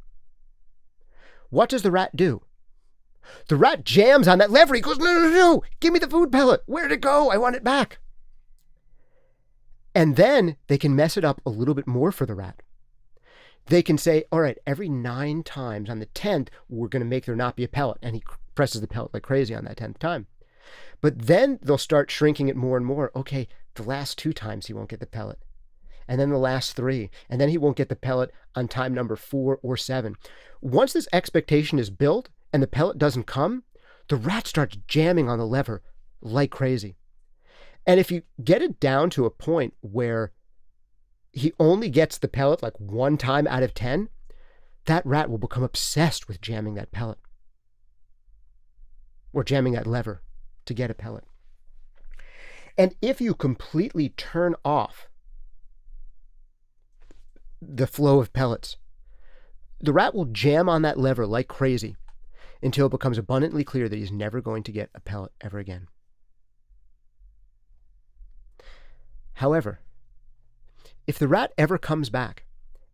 What does the rat do? The rat jams on that lever. He goes, no, give me the food pellet. Where'd it go? I want it back. And then they can mess it up a little bit more for the rat. They can say, all right, every 9 times on the 10th, we're going to make there not be a pellet. And he presses the pellet like crazy on that 10th time. But then they'll start shrinking it more and more. Okay, the last 2 times he won't get the pellet. And then the last 3. And then he won't get the pellet on time number 4 or 7. Once this expectation is built, and the pellet doesn't come, the rat starts jamming on the lever like crazy. And if you get it down to a point where he only gets the pellet like 1 time out of 10, that rat will become obsessed with jamming that pellet. Or jamming that lever to get a pellet. And if you completely turn off the flow of pellets, the rat will jam on that lever like crazy until it becomes abundantly clear that he's never going to get a pellet ever again. However, if the rat ever comes back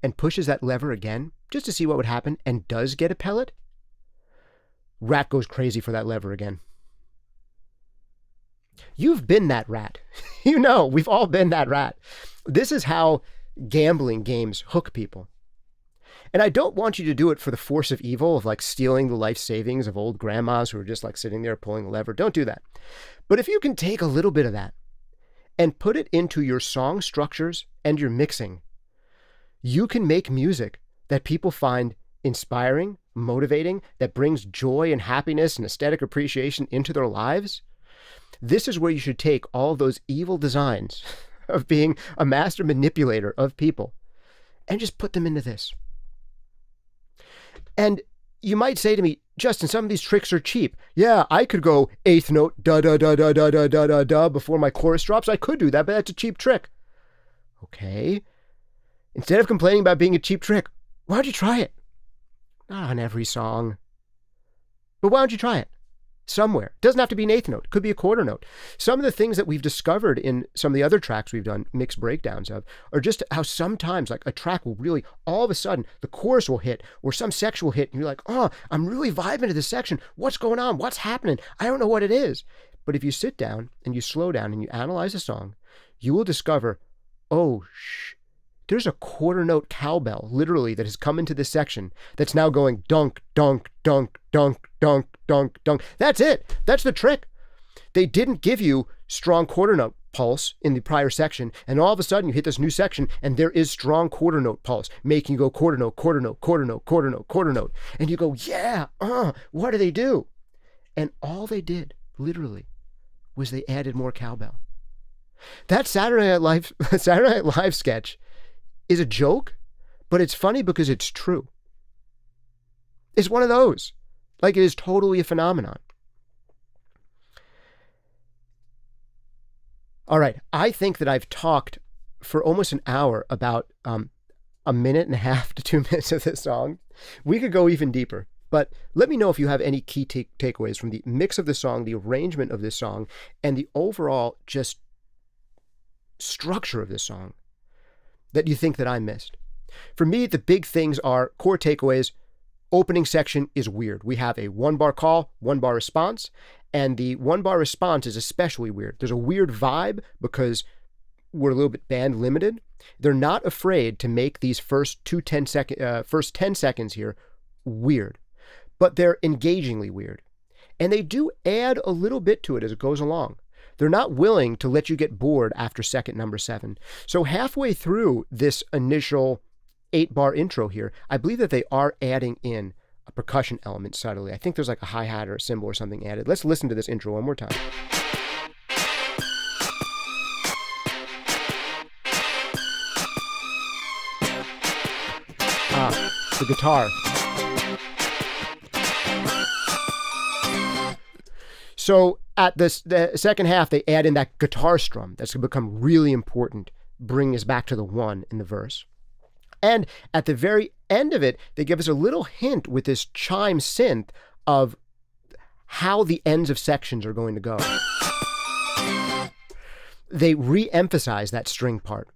and pushes that lever again, just to see what would happen, and does get a pellet, rat goes crazy for that lever again. You've been that rat. You know, we've all been that rat. This is how gambling games hook people. And I don't want you to do it for the force of evil of like stealing the life savings of old grandmas who are just like sitting there pulling the lever. Don't do that. But if you can take a little bit of that and put it into your song structures and your mixing, you can make music that people find inspiring, motivating, that brings joy and happiness and aesthetic appreciation into their lives. This is where you should take all those evil designs of being a master manipulator of people and just put them into this. And you might say to me, Justin, some of these tricks are cheap. Yeah, I could go 8th note, da da da da da da da da da before my chorus drops. I could do that, but that's a cheap trick. Okay. Instead of complaining about being a cheap trick, why don't you try it? Not on every song. But why don't you try it? Somewhere. It doesn't have to be an 8th note. It could be a 1/4 note. Some of the things that we've discovered in some of the other tracks we've done mixed breakdowns of are just how sometimes like a track will really, all of a sudden, the chorus will hit or some section will hit and you're like, oh, I'm really vibing to this section. What's going on? What's happening? I don't know what it is. But if you sit down and you slow down and you analyze a song, you will discover, oh, there's a 1/4 note cowbell, literally, that has come into this section that's now going dunk, dunk, dunk, dunk, dunk, dunk, dunk. That's it. That's the trick. They didn't give you strong 1/4 note pulse in the prior section, and all of a sudden you hit this new section and there is strong 1/4 note pulse, making you go 1/4 note, 1/4 note, 1/4 note, 1/4 note, 1/4 note. And you go, yeah, what do they do? And all they did, literally, was they added more cowbell. That Saturday Night Live sketch is a joke, but it's funny because it's true. It's one of those. Like, it is totally a phenomenon. All right, I think that I've talked for almost an hour about a minute and a half to 2 minutes of this song. We could go even deeper, but let me know if you have any key takeaways from the mix of the song, the arrangement of this song, and the overall just structure of this song that you think that I missed. For me, the big things are core takeaways. Opening section is weird. We have a 1-bar call, 1-bar response, and the 1-bar response is especially weird. There's a weird vibe because we're a little bit band limited. They're not afraid to make these first 10 seconds here weird, but they're engagingly weird. And they do add a little bit to it as it goes along. They're not willing to let you get bored after second number 7. So halfway through this initial 8-bar intro here, I believe that they are adding in a percussion element subtly. I think there's like a hi-hat or a cymbal or something added. Let's listen to this intro one more time. The guitar. So at the second half, they add in that guitar strum. That's going to become really important, bringing us back to the 1 in the verse. And at the very end of it, they give us a little hint with this chime synth of how the ends of sections are going to go. They re-emphasize that string part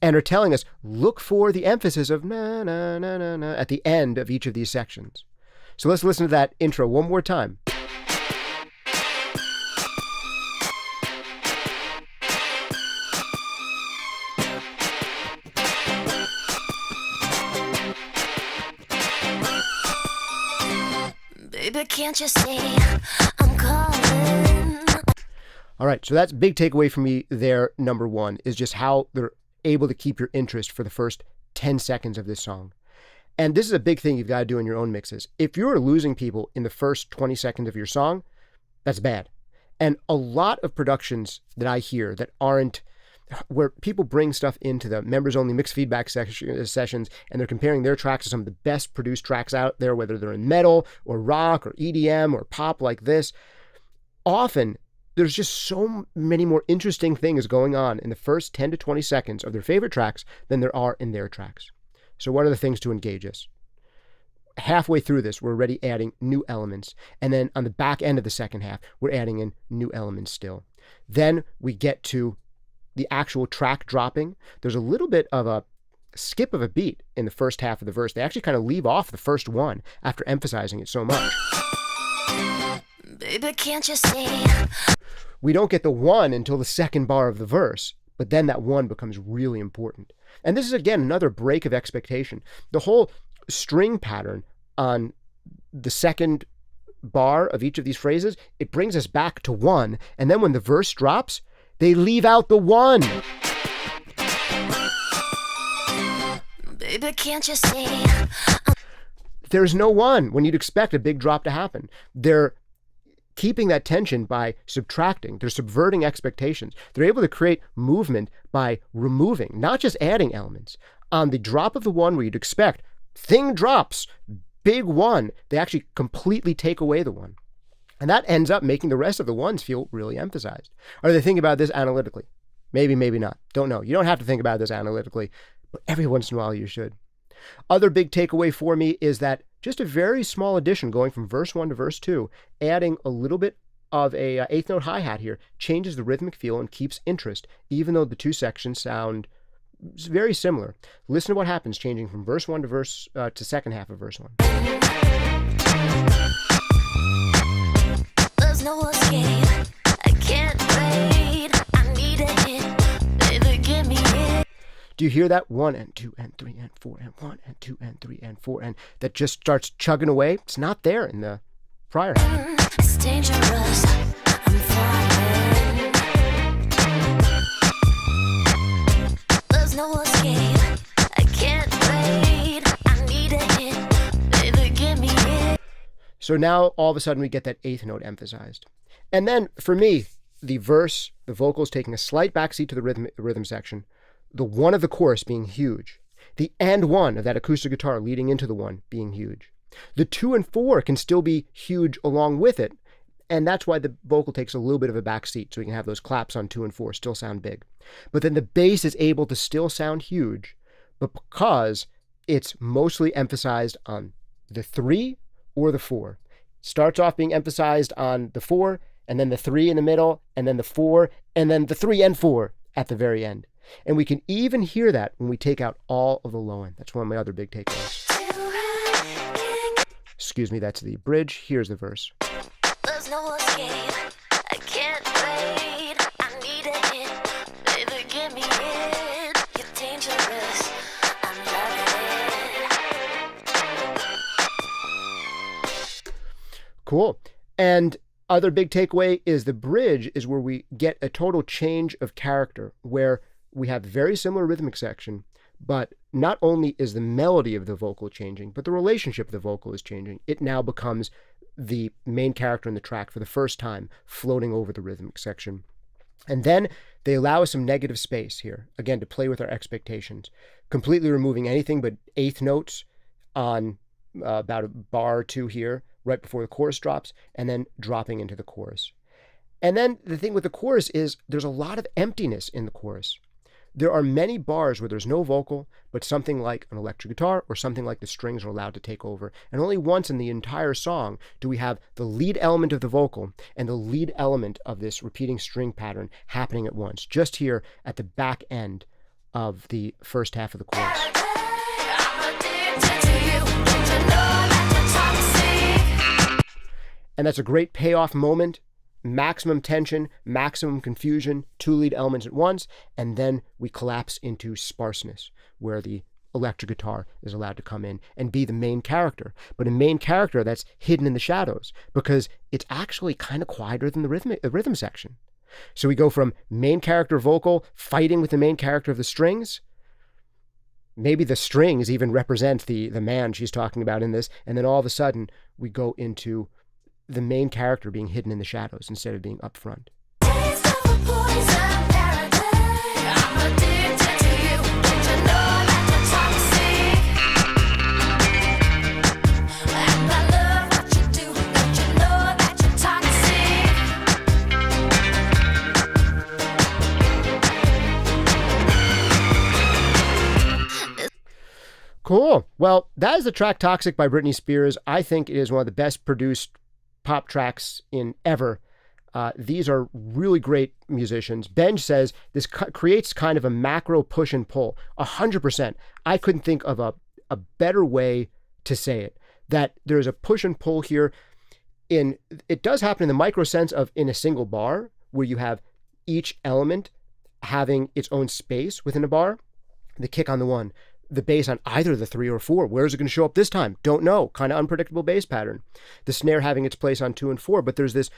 and are telling us, look for the emphasis of na, na, na, na, na at the end of each of these sections. So let's listen to that intro one more time. Baby, can't you see I'm calling? All right, so that's a big takeaway for me there. Number 1 is just how they're able to keep your interest for the first 10 seconds of this song. And this is a big thing you've got to do in your own mixes. If you're losing people in the first 20 seconds of your song, that's bad. And a lot of productions that I hear that aren't, where people bring stuff into the members-only mixed feedback sessions and they're comparing their tracks to some of the best produced tracks out there, whether they're in metal or rock or EDM or pop like this, often there's just so many more interesting things going on in the first 10 to 20 seconds of their favorite tracks than there are in their tracks. So what are the things to engage us? Halfway through this, we're already adding new elements. And then on the back end of the second half, we're adding in new elements still. Then we get to the actual track dropping. There's a little bit of a skip of a beat in the first half of the verse. They actually kind of leave off the first 1 after emphasizing it so much. Baby, can't you see? We don't get the 1 until the second bar of the verse, but then that 1 becomes really important. And this is, again, another break of expectation. The whole string pattern on the second bar of each of these phrases, it brings us back to 1. And then when the verse drops, they leave out the 1. Baby, can't you see? There's no 1 when you'd expect a big drop to happen. They're keeping that tension by subtracting. They're subverting expectations. They're able to create movement by removing, not just adding elements. On the drop of the 1 where you'd expect, thing drops, big 1, they actually completely take away the 1. And that ends up making the rest of the 1s feel really emphasized. Are they thinking about this analytically? Maybe, maybe not. Don't know. You don't have to think about this analytically, but every once in a while you should. Other big takeaway for me is that just a very small addition going from verse 1 to verse 2, adding a little bit of a 8th note hi-hat here, changes the rhythmic feel and keeps interest, even though the 2 sections sound very similar. Listen to what happens changing from verse 1 to second half of verse 1. There's no escape. I can't wait. I need a hit. Baby, give me it. Do you hear that? 1 and 2 and 3 and 4 and 1 and 2 and 3 and 4 and that just starts chugging away? It's not there in the prior half. It's dangerous. I'm falling. There's no escape. I can't wait. I need a hit. Baby, give me it. So now all of a sudden we get that 8th note emphasized. And then for me, the verse, the vocals taking a slight backseat to the rhythm section, the one of the chorus being huge, the and one of that acoustic guitar leading into the one being huge. The 2 and 4 can still be huge along with it, and that's why the vocal takes a little bit of a backseat, so we can have those claps on 2 and 4 still sound big. But then the bass is able to still sound huge, but because it's mostly emphasized on the 3 or the 4. Starts off being emphasized on the 4, and then the 3 in the middle, and then the 4, and then the 3 and 4 at the very end. And we can even hear that when we take out all of the low end. That's one of my other big takeaways. Excuse me, that's the bridge. Here's the verse. There's no escape. I can't wait. I need a hit. Baby, give me it. You're dangerous. I'm loving it. Cool. And other big takeaway is the bridge is where we get a total change of character, where we have very similar rhythmic section, but not only is the melody of the vocal changing, but the relationship of the vocal is changing. It now becomes the main character in the track for the first time, floating over the rhythmic section. And then they allow us some negative space here, again, to play with our expectations, completely removing anything but eighth notes on about a bar or two here, right before the chorus drops, and then dropping into the chorus. And then the thing with the chorus is there's a lot of emptiness in the chorus. There are many bars where there's no vocal, but something like an electric guitar or something like the strings are allowed to take over. And only once in the entire song do we have the lead element of the vocal and the lead element of this repeating string pattern happening at once, just here at the back end of the first half of the chorus. And that's a great payoff moment. Maximum tension, maximum confusion, 2 lead elements at once, and then we collapse into sparseness, where the electric guitar is allowed to come in and be the main character. But a main character that's hidden in the shadows, because it's actually kind of quieter than the rhythm section. So we go from main character vocal fighting with the main character of the strings. Maybe the strings even represent the man she's talking about in this, and then all of a sudden we go into the main character being hidden in the shadows instead of being up front. Cool. Well, that is the track Toxic by Britney Spears. I think it is one of the best produced pop tracks in ever. These are really great musicians. Benj says this creates kind of a macro push and pull. 100%. I couldn't think of a better way to say it. That there's a push and pull here. It does happen in the micro sense of in a single bar, where you have each element having its own space within a bar. The kick on the 1, the bass on either the 3 or 4. Where is it going to show up this time? Don't know. Kind of unpredictable bass pattern. The snare having its place on 2 and 4, but there's this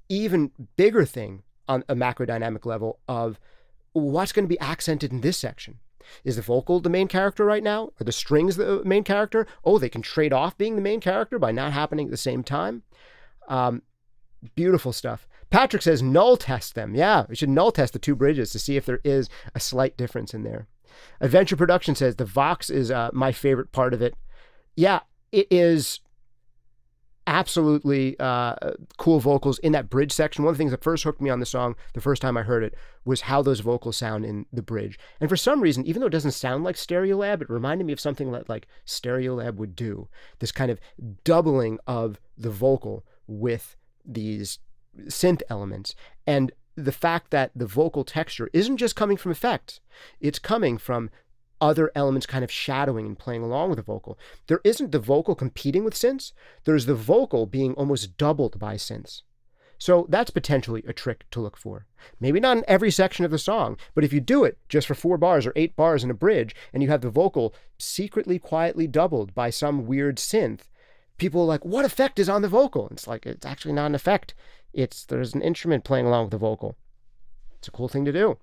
even bigger thing on a macrodynamic level of what's going to be accented in this section. Is the vocal the main character right now? Are the strings the main character? Oh, they can trade off being the main character by not happening at the same time. Beautiful stuff. Patrick says null test them. Yeah, we should null test the 2 bridges to see if there is a slight difference in there. Adventure Production says the Vox is my favorite part of it. Yeah, it is absolutely cool vocals in that bridge section. One of the things that first hooked me on the song the first time I heard it was how those vocals sound in the bridge. And for some reason, even though it doesn't sound like Stereolab, it reminded me of something that like Stereolab would do. This kind of doubling of the vocal with these synth elements. And the fact that the vocal texture isn't just coming from effects, it's coming from other elements kind of shadowing and playing along with the vocal. There isn't the vocal competing with synths, there's the vocal being almost doubled by synths. So that's potentially a trick to look for. Maybe not in every section of the song, but if you do it just for 4 bars or 8 bars in a bridge, and you have the vocal secretly, quietly doubled by some weird synth, people are like, what effect is on the vocal? It's like, it's actually not an effect. There's an instrument playing along with the vocal. It's a cool thing to do.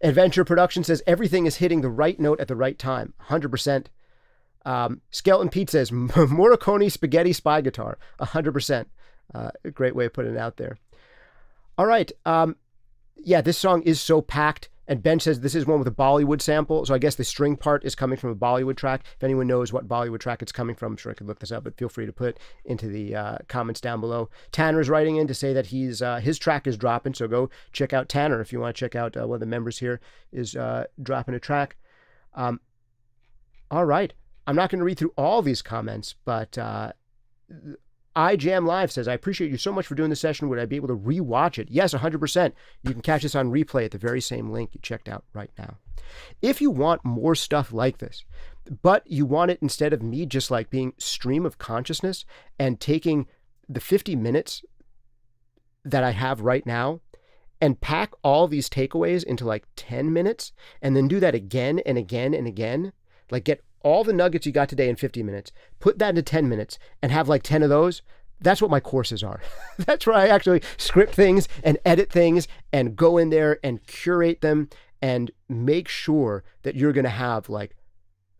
Adventure Production says everything is hitting the right note at the right time. 100%. Skeleton Pete says Morricone spaghetti spy guitar. 100%. A great way of putting it out there. All right. Yeah, this song is so packed. And Ben says this is one with a Bollywood sample. So I guess the string part is coming from a Bollywood track. If anyone knows what Bollywood track it's coming from, I'm sure I could look this up, but feel free to put into the comments down below. Tanner's writing in to say that his track is dropping. So go check out Tanner if you want to check out one of the members here is dropping a track. All right. I'm not going to read through all these comments, but iJam Live says, I appreciate you so much for doing the session. Would I be able to rewatch it? Yes, 100%. You can catch this on replay at the very same link you checked out right now. If you want more stuff like this, but you want it instead of me just like being stream of consciousness and taking the 50 minutes that I have right now and pack all these takeaways into like 10 minutes and then do that again and again and again, like get all the nuggets you got today in 50 minutes, put that into 10 minutes and have like 10 of those. That's what my courses are. That's where I actually script things and edit things and go in there and curate them and make sure that you're going to have like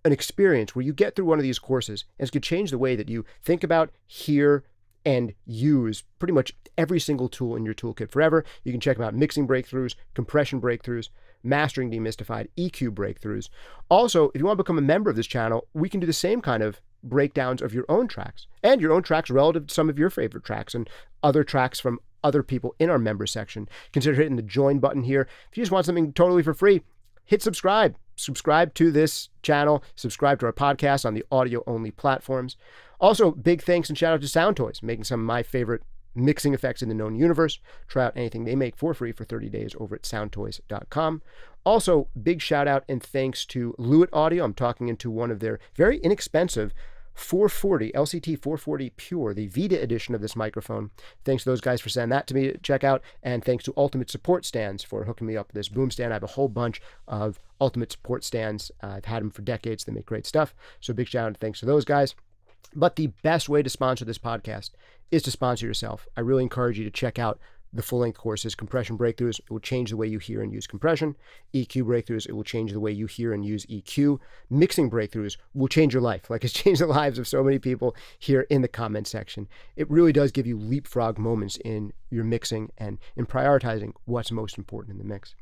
an experience where you get through one of these courses and it's going to change the way that you think about, hear, and use pretty much every single tool in your toolkit forever. You can check them out: mixing breakthroughs, compression breakthroughs, mastering demystified, EQ breakthroughs. Also, if you want to become a member of this channel, we can do the same kind of breakdowns of your own tracks and your own tracks relative to some of your favorite tracks and other tracks from other people in our member section. Consider hitting the join button here. If you just want something totally for free, hit subscribe. Subscribe to this channel. Subscribe to our podcast on the audio-only platforms. Also, big thanks and shout out to Soundtoys, making some of my favorite mixing effects in the known universe. Try out anything they make for free for 30 days over at soundtoys.com. Also, big shout out and thanks to Lewitt Audio. I'm talking into one of their very inexpensive 440, LCT 440 Pure, the Vita edition of this microphone. Thanks to those guys for sending that to me to check out. And thanks to Ultimate Support Stands for hooking me up with this boom stand. I have a whole bunch of Ultimate Support Stands. I've had them for decades. They make great stuff. So big shout out and thanks to those guys. But the best way to sponsor this podcast is to sponsor yourself. I really encourage you to check out the full-length courses. Compression Breakthroughs, it will change the way you hear and use compression. EQ Breakthroughs, it will change the way you hear and use EQ. Mixing Breakthroughs will change your life, like it's changed the lives of so many people here in the comment section. It really does give you leapfrog moments in your mixing and in prioritizing what's most important in the mix.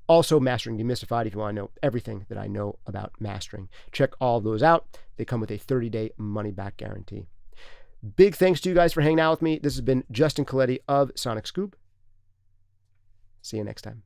Also, Mastering Demystified, if you want to know everything that I know about mastering. Check all those out. They come with a 30-day money-back guarantee. Big thanks to you guys for hanging out with me. This has been Justin Colletti of SonicScoop. See you next time.